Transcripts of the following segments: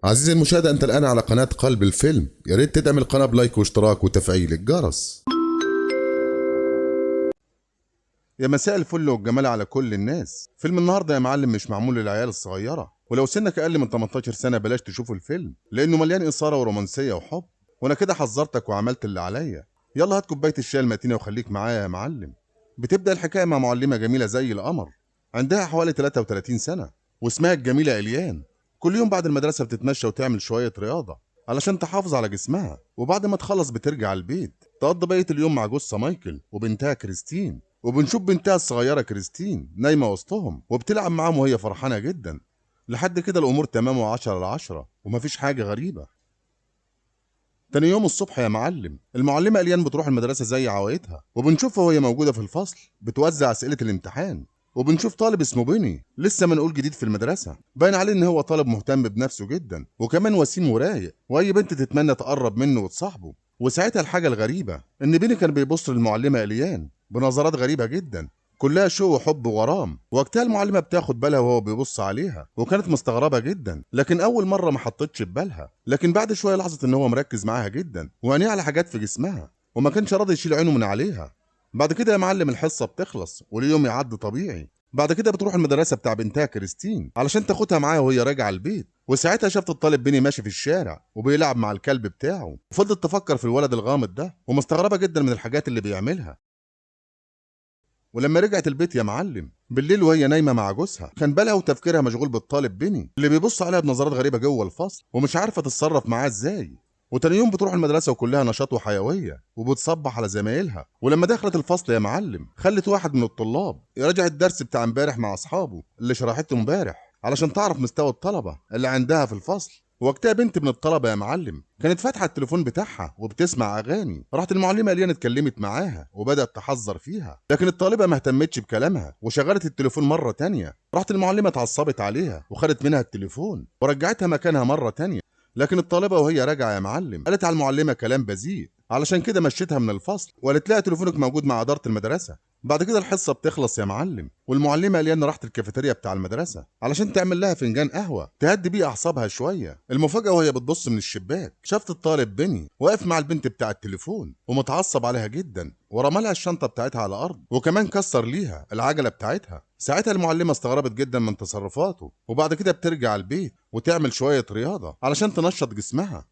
عزيزي المشاهد، أنت الآن على قناة قلب الفيلم. يا ريت تدعم القناة بلايك واشتراك وتفعيل الجرس. يا مساء الفل والجمال على كل الناس. فيلم النهارده يا معلم مش معمول للعيال الصغيرة، ولو سنك أقل من 18 سنة بلاش تشوف الفيلم لأنه مليان إثارة ورومانسية وحب، وأنا كده حذرتك وعملت اللي عليا. يلا هات كوباية الشاي المتينة وخليك معايا يا معلم. بتبدأ الحكاية مع معلمة جميلة زي القمر، عندها حوالي 33 سنة، واسمها الجميلة إليان. كل يوم بعد المدرسة بتتمشى وتعمل شوية رياضة علشان تحافظ على جسمها، وبعد ما تخلص بترجع البيت تقضي بقية اليوم مع جوزها مايكل وبنتها كريستين. وبنشوف بنتها الصغيرة كريستين نايمة وسطهم وبتلعب معاهم وهي فرحانة جدا. لحد كده الأمور تمام وعشرة على عشرة ومفيش حاجة غريبة. تاني يوم الصبح يا معلم المعلمة إليان بتروح المدرسة زي عوايدها، وبنشوفها وهي موجودة في الفصل بتوزع أسئلة الامتحان. وبنشوف طالب اسمه بيني لسه منقول جديد في المدرسة، باين عليه إن هو طالب مهتم بنفسه جدا وكمان وسيم ورايق، وأي بنت تتمنى تقرب منه وتصاحبه. وساعتها الحاجة الغريبة إن بيني كان بيبص للمعلمة إليان بنظرات غريبة جدا كلها شوق وحب وغرام. وقتها المعلمة بتاخد بالها وهو بيبص عليها وكانت مستغربة جدا، لكن أول مرة ما حطتش في بالها. لكن بعد شوية لاحظت إن هو مركز معاها جدا وعينيه على حاجات في جسمها وما كانش راضي يشيل عينه من عليها. بعد كده يا معلم الحصة بتخلص واليوم يعدي طبيعي. بعد كده بتروح المدرسة بتاع بنتها كريستين علشان تاخدها معاها وهي راجعة البيت، وساعتها شافت الطالب بيني ماشي في الشارع وبيلعب مع الكلب بتاعه، وفضلت تفكر في الولد الغامض ده ومستغربة جدا من الحاجات اللي بيعملها. ولما رجعت البيت يا معلم بالليل وهي نايمه مع جوزها كان بالها وتفكيرها مشغول بالطالب بيني اللي بيبص عليها بنظرات غريبه جوه الفصل ومش عارفه تتصرف معاه ازاي. وتاني يوم بتروح المدرسه وكلها نشاط وحيويه وبتصبح على زمايلها. ولما دخلت الفصل يا معلم خلت واحد من الطلاب يراجع الدرس بتاع امبارح مع اصحابه اللي شرحته امبارح علشان تعرف مستوى الطلبه اللي عندها في الفصل. وقتها بنت من الطلبة يا معلم كانت فاتحة التليفون بتاعها وبتسمع أغاني. راحت المعلمة ليان اتكلمت معاها وبدأت تحذر فيها، لكن الطالبة ما اهتمتش بكلامها وشغلت التليفون مرة تانية. راحت المعلمة اتعصبت عليها وخدت منها التليفون ورجعتها مكانها مرة تانية. لكن الطالبة وهي راجعة يا معلم قالت على المعلمة كلام بذيء، علشان كده مشيتها من الفصل وقالت لها تليفونك موجود مع إدارة المدرسة. بعد كده الحصة بتخلص يا معلم والمعلمة ليان راحت الكافيتيريا بتاع المدرسة علشان تعمل لها فنجان قهوة تهدي بيه أعصابها شوية. المفاجأة وهي بتبص من الشباك شافت الطالب بيني واقف مع البنت بتاع التليفون ومتعصب عليها جدا ورمى لها الشنطة بتاعتها على الأرض وكمان كسر ليها العجلة بتاعتها. ساعتها المعلمة استغربت جدا من تصرفاته، وبعد كده بترجع البيت وتعمل شوية رياضة علشان تنشط جسمها.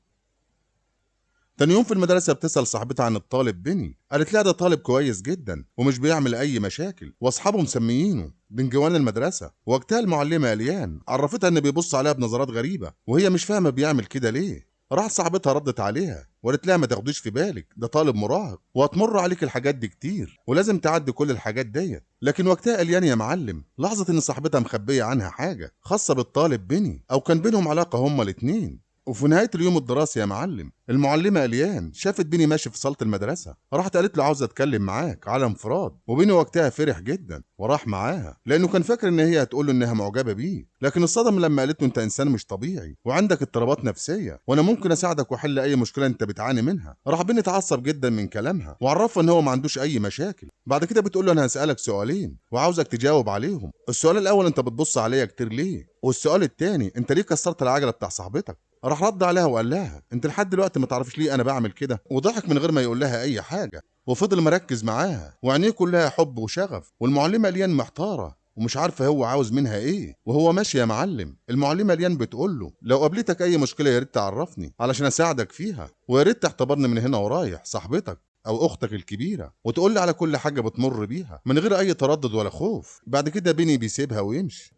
تاني يوم في المدرسة بتسأل صاحبتها عن الطالب بيني، قالت لها ده طالب كويس جدا ومش بيعمل أي مشاكل وأصحابه مسميينه بنجوان المدرسة. وقتها المعلمة اليان عرفتها إن بيبص عليها بنظرات غريبة وهي مش فاهمة بيعمل كده ليه. راحت صاحبتها ردت عليها وقالت لها ما تاخديش في بالك، ده طالب مراهق وهتمر عليك الحاجات دي كتير ولازم تعدي كل الحاجات ديت. لكن وقتها اليان يا معلم لاحظت إن صاحبتها مخبية عنها حاجة خاصة بالطالب بيني أو كان بينهم علاقة هما الاتنين. وفي نهاية اليوم الدراسي يا معلم المعلمة اليان شافت بيني ماشي في صالة المدرسة، راحت قالت له عاوزة اتكلم معاك على انفراد. وبيني وقتها فرح جدا وراح معاها لانه كان فاكر ان هي هتقول له انها معجبة بيه، لكن اتصدم لما قالت له انت انسان مش طبيعي وعندك اضطرابات نفسية وانا ممكن اساعدك واحل اي مشكلة انت بتعاني منها. راح بيني اتعصب جدا من كلامها وعرفها ان هو ما عندوش اي مشاكل. بعد كده بتقول له انا هسألك سؤالين وعاوزك تجاوب عليهم. السؤال الاول انت بتبص عليا كتير ليه؟ والسؤال التاني انت ليه كسرت العجلة بتاع صاحبتك؟ راح رد عليها وقال لها انت لحد دلوقتي ما تعرفش ليه انا بعمل كده، وضحك من غير ما يقول لها اي حاجه وفضل مركز معاها وعينيه كلها حب وشغف. والمعلمه ليان محتاره ومش عارفه هو عاوز منها ايه. وهو ماشي يا معلم المعلمه ليان بتقول له لو قابلتك اي مشكله يا ريت تعرفني علشان اساعدك فيها، ويا ريت تعتبرني من هنا ورايح صاحبتك او اختك الكبيره وتقول لي على كل حاجه بتمر بيها من غير اي تردد ولا خوف. بعد كده بيني بيسيبها ويمشي.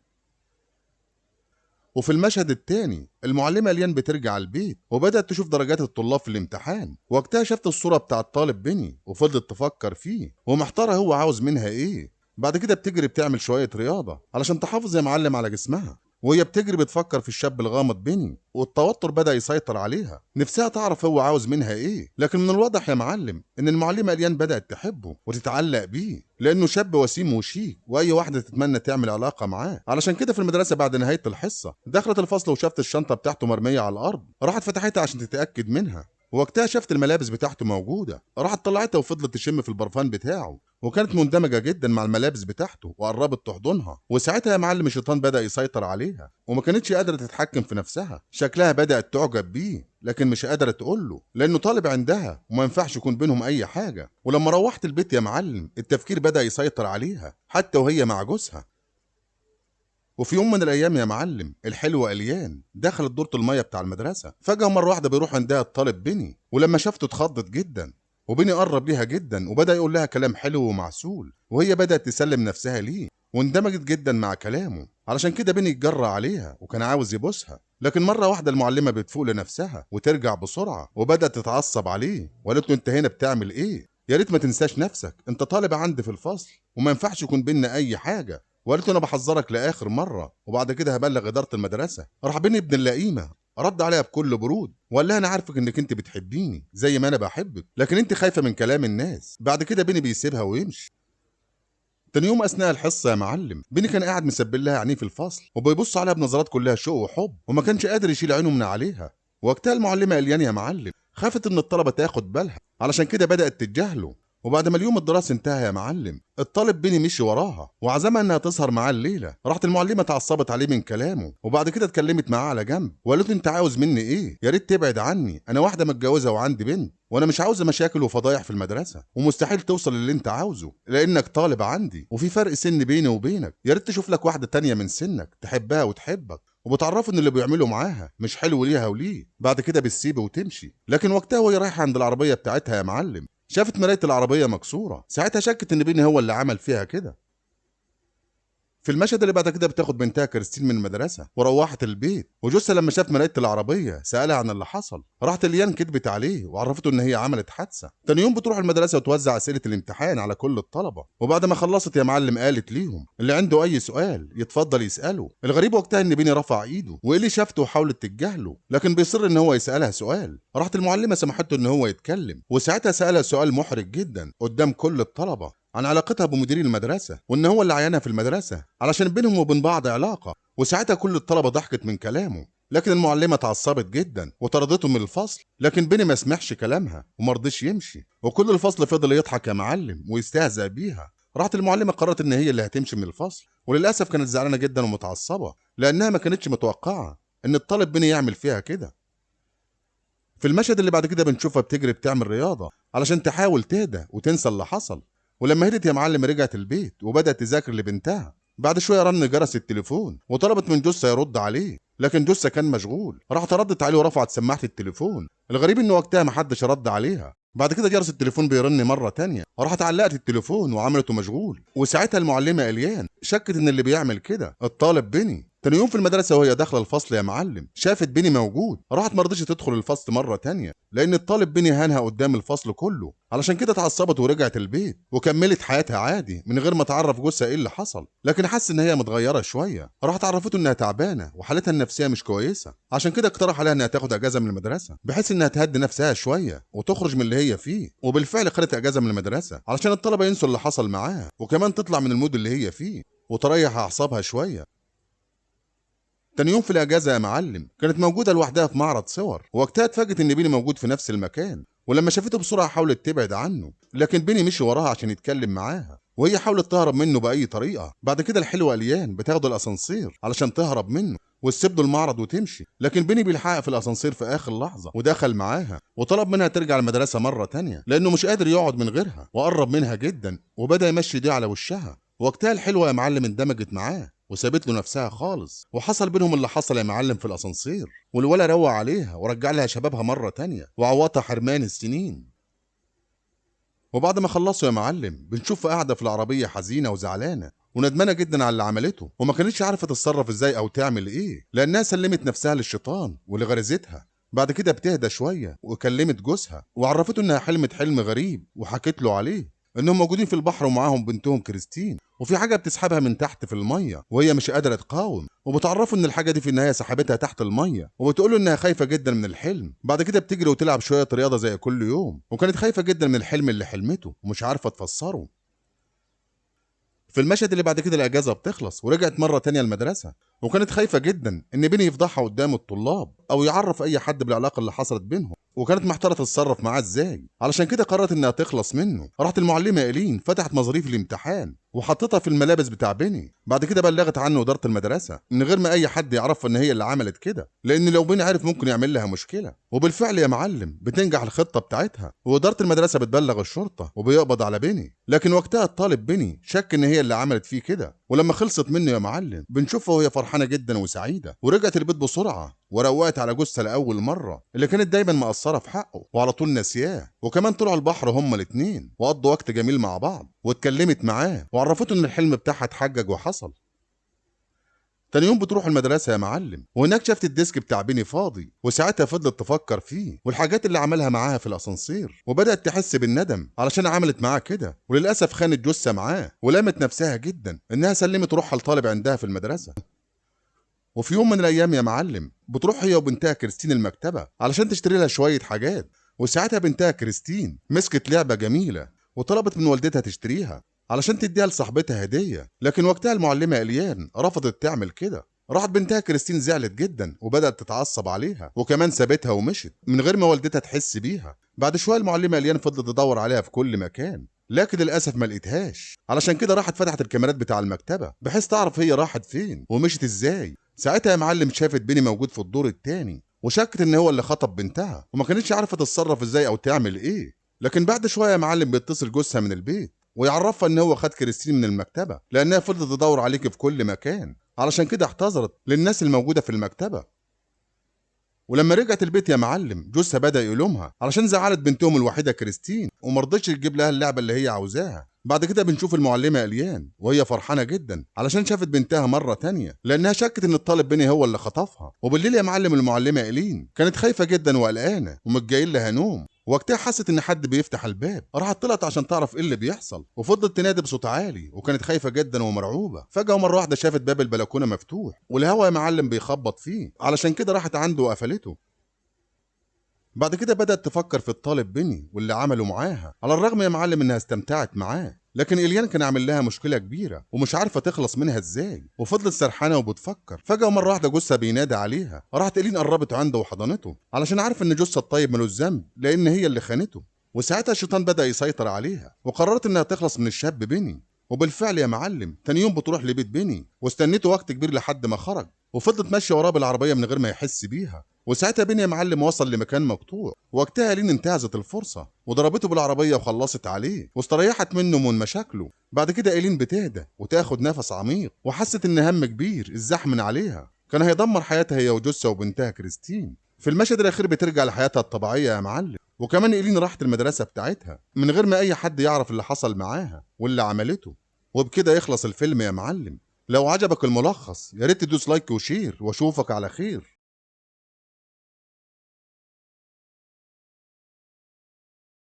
وفي المشهد التاني المعلمة ليان بترجع البيت وبدأت تشوف درجات الطلاب في الامتحان. وقتها شافت الصورة بتاع الطالب بيني وفضلت تفكر فيه ومحتارة هو عاوز منها ايه. بعد كده بتجري بتعمل شوية رياضة علشان تحافظ يا معلم على جسمها، وهي بتجري بتفكر في الشاب الغامض بيني والتوتر بدأ يسيطر عليها. نفسها تعرف هو عاوز منها ايه، لكن من الواضح يا معلم ان المعلمة اليان بدأت تحبه وتتعلق بيه لانه شاب وسيم وشيك واي واحدة تتمنى تعمل علاقة معاه. علشان كده في المدرسة بعد نهاية الحصة دخلت الفصل وشافت الشنطة بتاعته مرمية على الارض، راحت فتحتها عشان تتأكد منها. ووقتها شافت الملابس بتاعته موجودة، راحت طلعتها وفضلت تشم في البرفان بتاعه، وكانت مندمجة جدا مع الملابس بتاعته وقربت تحضنها. وساعتها يا معلم الشيطان بدأ يسيطر عليها، وما كانتش قادرة تتحكم في نفسها. شكلها بدأت تعجب بيه لكن مش قادرة تقوله لأنه طالب عندها وما ينفعش يكون بينهم أي حاجة. ولما روحت البيت يا معلم التفكير بدأ يسيطر عليها حتى وهي مع جوزها. وفي يوم من الايام يا معلم الحلوه اليان دخلت دورة الميه بتاع المدرسه. فجاه مره واحده بيروح عندها الطالب بيني، ولما شافته اتخضت جدا. وبيني قرب ليها جدا وبدا يقول لها كلام حلو ومعسول، وهي بدات تسلم نفسها ليه واندمجت جدا مع كلامه. علشان كده بيني اتجرأ عليها وكان عاوز يبوسها، لكن مره واحده المعلمه بتفوق لنفسها وترجع بسرعه وبدات تتعصب عليه وقالت له انت هنا بتعمل ايه؟ يا ريت ما تنساش نفسك، انت طالب عندي في الفصل وما ينفعش يكون بينا اي حاجه. وقالت له انا بحذرك لاخر مره وبعد كده هبلغ اداره المدرسه. راح بيني ابن اللئيمه رد عليها بكل برود وقال لها انا عارفك انك انت بتحبيني زي ما انا بحبك، لكن انت خايفه من كلام الناس. بعد كده بيني بيسيبها ويمشي. تاني يوم اثناء الحصه يا معلم بيني كان قاعد مسبل لها عينيه في الفصل وبيبص عليها بنظرات كلها شوق وحب وما كانش قادر يشيل عينه من عليها. وقتها المعلمه اليان يا معلم خافت ان الطلبه تاخد بالها، علشان كده بدات تتجاهله. وبعد ما اليوم الدراسي انتهى يا معلم الطالب بيني مشي وراها وعزمها انها تسهر معاه الليله. راحت المعلمه اتعصبت عليه من كلامه وبعد كده اتكلمت معاه على جنب وقالت له انت عاوز مني ايه؟ يا ريت تبعد عني، انا واحده متجوزه وعندي بنت وانا مش عاوزه مشاكل وفضايح في المدرسه، ومستحيل توصل للي انت عاوزه لانك طالب عندي وفي فرق سن بيني وبينك. يا ريت تشوف لك واحده تانية من سنك تحبها وتحبك وبتعرفوا ان اللي بيعمله معاها مش حلو ليها وليه. بعد كده بتسيبه وتمشي. لكن وقتها وهي رايحه عند العربيه بتاعتها يا معلم شافت مرايه العربيه مكسوره. ساعتها شكت ان بيني هو اللي عمل فيها كده. في المشهد اللي بعد كده بتاخد بنتها كريستين من المدرسه وروحت البيت، وجوزها لما شاف مرايه العربيه سالها عن اللي حصل. راحت اليان كدبت عليه وعرفته ان هي عملت حادثه. تاني يوم بتروح المدرسه وتوزع اسئله الامتحان على كل الطلبه، وبعد ما خلصت يا معلم قالت ليهم اللي عنده اي سؤال يتفضل يساله. الغريب وقتها ان بيني رفع ايده وايلي شافته وحاولت تتجاهله لكن بيصر ان هو يسالها سؤال. راحت المعلمه سمحته ان هو يتكلم، وساعتها سالها سؤال محرج جدا قدام كل الطلبه عن علاقتها بمدير المدرسة وإن هو اللي عينها في المدرسة علشان بينهم وبين بعض علاقة. وساعتها كل الطلبة ضحكت من كلامه، لكن المعلمة اتعصبت جدا وطردته من الفصل. لكن بيني ما سمعش كلامها ومرضيش يمشي، وكل الفصل فضل يضحك يا معلم ويستهزأ بيها. راحت المعلمة قررت إن هي اللي هتمشي من الفصل، وللأسف كانت زعلانة جدا ومتعصبة لأنها ما كانتش متوقعة إن الطالب بيني يعمل فيها كده. في المشهد اللي بعد كده بنشوفها بتجري بتعمل رياضة علشان تحاول تهدى وتنسى اللي حصل. ولما هدت يا معلم رجعت البيت وبدأت تذاكر لبنتها. بعد شوية رن جرس التليفون وطلبت من جوزها يرد عليه، لكن جوزها كان مشغول. راحت ردت عليه ورفعت سماعة التليفون. الغريب إن وقتها محدش رد عليها. بعد كده جرس التليفون بيرن مرة تانية، راحت علقت التليفون وعملته مشغول. وساعتها المعلمة اليان شكت إن اللي بيعمل كده الطالب بيني. تاني يوم في المدرسة وهي داخلة الفصل يا معلم شافت بيني موجود. راحت مرضتش تدخل الفصل مرة تانية لأن الطالب بيني هانها قدام الفصل كله. علشان كده اتعصبت ورجعت البيت وكملت حياتها عادي من غير ما تعرف جوزها ايه اللي حصل. لكن حس ان هي متغيرة شوية. راحت عرفته انها تعبانة وحالتها النفسية مش كويسة، عشان كده اقترح عليها انها تاخد اجازة من المدرسة بحيث انها تهدي نفسها شوية وتخرج من اللي هي فيه. وبالفعل خدت اجازة من المدرسة علشان الطلبة ينسوا اللي حصل معاها وكمان تطلع من المود اللي هي فيه وتريح اعصابها شوية. تاني يوم في الاجازه يا معلم كانت موجوده لوحدها في معرض صور، ووقتها اتفاجئت ان بيني موجود في نفس المكان. ولما شافته بسرعه حاولت تبعد عنه، لكن بيني مشي وراها عشان يتكلم معاها وهي حاولت تهرب منه باي طريقه. بعد كده الحلوه اليان بتاخد الاسانسير علشان تهرب منه وتسيب له المعرض وتمشي، لكن بيني بيلحقها في الاسانسير في اخر لحظه ودخل معاها وطلب منها ترجع المدرسه مره تانية لانه مش قادر يقعد من غيرها. وقرب منها جدا وبدا يمشي ايديه على وشها. وقتها الحلوه يا معلم اندمجت معاه وسابت له نفسها خالص، وحصل بينهم اللي حصل يا معلم في الاسانسير. والولا روع عليها ورجع لها شبابها مره تانية وعوضها حرمان السنين. وبعد ما خلصوا يا معلم بنشوفها قاعده في العربيه حزينه وزعلانه وندمانه جدا على اللي عملته، وما كانتش عارفه تتصرف ازاي او تعمل ايه لانها سلمت نفسها للشيطان ولغريزتها. بعد كده بتهدى شويه وكلمت جوزها وعرفته انها حلمت حلم غريب وحكت له عليه انهم موجودين في البحر ومعاهم بنتهم كريستين، وفي حاجه بتسحبها من تحت في الميه وهي مش قادره تقاوم. وبتعرفه ان الحاجه دي في النهايه سحبتها تحت الميه، وبتقول له انها خايفه جدا من الحلم. بعد كده بتجري وتلعب شويه رياضه زي كل يوم، وكانت خايفه جدا من الحلم اللي حلمته ومش عارفه تفسره. في المشهد اللي بعد كده الاجازه بتخلص ورجعت مره تانية المدرسه، وكانت خايفه جدا ان بيني يفضحها قدام الطلاب او يعرف اي حد بالعلاقه اللي حصلت بينهم. وكانت محتاره تتصرف معاه ازاي. علشان كده قررت انها تخلص منه. راحت المعلمه ايلين فتحت مظاريف الامتحان وحطتها في الملابس بتاع بيني. بعد كده بلغت عنه اداره المدرسه من غير ما اي حد يعرف ان هي اللي عملت كده، لان لو بيني عرف ممكن يعمل لها مشكله. وبالفعل يا معلم بتنجح الخطه بتاعتها، واداره المدرسه بتبلغ الشرطه وبيقبض على بيني. لكن وقتها الطالب بيني شك ان هي اللي عملت فيه كده. ولما خلصت منه يا معلم بنشوفها وهي فرحانه جدا وسعيده، ورجعت البيت بسرعه وروقت على جثه لاول مره اللي كانت دايما مقصره في حقه وعلى طول ناسياه. وكمان طلعوا البحر هما الاتنين وقضوا وقت جميل مع بعض، واتكلمت معاه وعرفته ان الحلم بتاعها اتحجج وحصل. تاني يوم بتروح المدرسة يا معلم، وهناك شافت الديسك بتاع بيني فاضي، وساعتها فضلت تفكر فيه والحاجات اللي عملها معاها في الأسانسير، وبدأت تحس بالندم علشان عملت معاه كده. وللأسف خانت جثة معاه، ولامت نفسها جدا إنها سلمت روحها لطالب عندها في المدرسة. وفي يوم من الأيام يا معلم بتروح هي وبنتها كريستين المكتبة علشان تشتري لها شوية حاجات. وساعتها بنتها كريستين مسكت لعبة جميلة وطلبت من والدتها تشتريها علشان تديها لصاحبتها هدية. لكن وقتها المعلمة إليان رفضت تعمل كده. راحت بنتها كريستين زعلت جدا وبدأت تتعصب عليها، وكمان سابتها ومشت من غير ما والدتها تحس بيها. بعد شوية المعلمة إليان فضلت تدور عليها في كل مكان، لكن للأسف ما لقيتهاش. علشان كده راحت فتحت الكاميرات بتاع المكتبة بحيث تعرف هي راحت فين ومشت ازاي. ساعتها يا معلم شافت بيني موجود في الدور التاني، وشكت ان هو اللي خطب بنتها، وما كانتش عارفة تتصرف ازاي او تعمل ايه. لكن بعد شوية يا معلم بيتصل جوزها من البيت ويعرفها ان هو خد كريستين من المكتبة لانها فضلت تدور عليك في كل مكان. علشان كده اعتذرت للناس الموجودة في المكتبة. ولما رجعت البيت يا معلم جوزها بدأ يلومها علشان زعلت بنتهم الوحيدة كريستين ومرضتش تجيب لها اللعبة اللي هي عاوزاها. بعد كده بنشوف المعلمة إليان وهي فرحانة جدا علشان شافت بنتها مرة تانية، لأنها شكت إن الطالب بيني هو اللي خطفها. وبالليل يا معلم المعلمة إلين كانت خايفة جدا وقلقانة ومش جاي لها نوم. وقتها حست ان حد بيفتح الباب، راحت طلعت عشان تعرف ايه اللي بيحصل، وفضلت تنادي بصوت عالي وكانت خايفه جدا ومرعوبه. فجاه مره واحده شافت باب البلكونه مفتوح والهوا يا معلم بيخبط فيه، علشان كده راحت عنده وقفلته. بعد كده بدأت تفكر في الطالب بيني واللي عمله معاها، على الرغم يا معلم انها استمتعت معاه. لكن إليان كان عامل لها مشكلة كبيرة ومش عارفة تخلص منها ازاي، وفضلت سرحانة وبتفكر. فجأة مرة واحدة جوزها بينادي عليها، راحت إلين قربت عنده وحضنته علشان عارفة ان جوزها الطيب ملوش ذنب لأن هي اللي خانته. وساعتها الشيطان بدأ يسيطر عليها وقررت انها تخلص من الشاب بيني. وبالفعل يا معلم تاني يوم بتروح لبيت بيني واستنيته وقت كبير لحد ما خرج، وفضلت ماشيه وراه بالعربيه من غير ما يحس بيها. وساعتها بيني يا معلم وصل لمكان مقطوع، وقتها لين انتهزت الفرصه وضربته بالعربيه وخلصت عليه واستريحت منه من مشاكله. بعد كده إيلين بتهدى وتاخد نفس عميق وحست ان هم كبير ازاح من عليها كان هيدمر حياتها هي وجوزها وبنتها كريستين. في المشهد الاخير بترجع لحياتها الطبيعيه يا معلم، وكمان إيلين راحت المدرسه بتاعتها من غير ما اي حد يعرف اللي حصل معاها واللي عملته. وبكده يخلص الفيلم يا معلم. لو عجبك الملخص يا ريت تدوس لايك وشير، واشوفك على خير.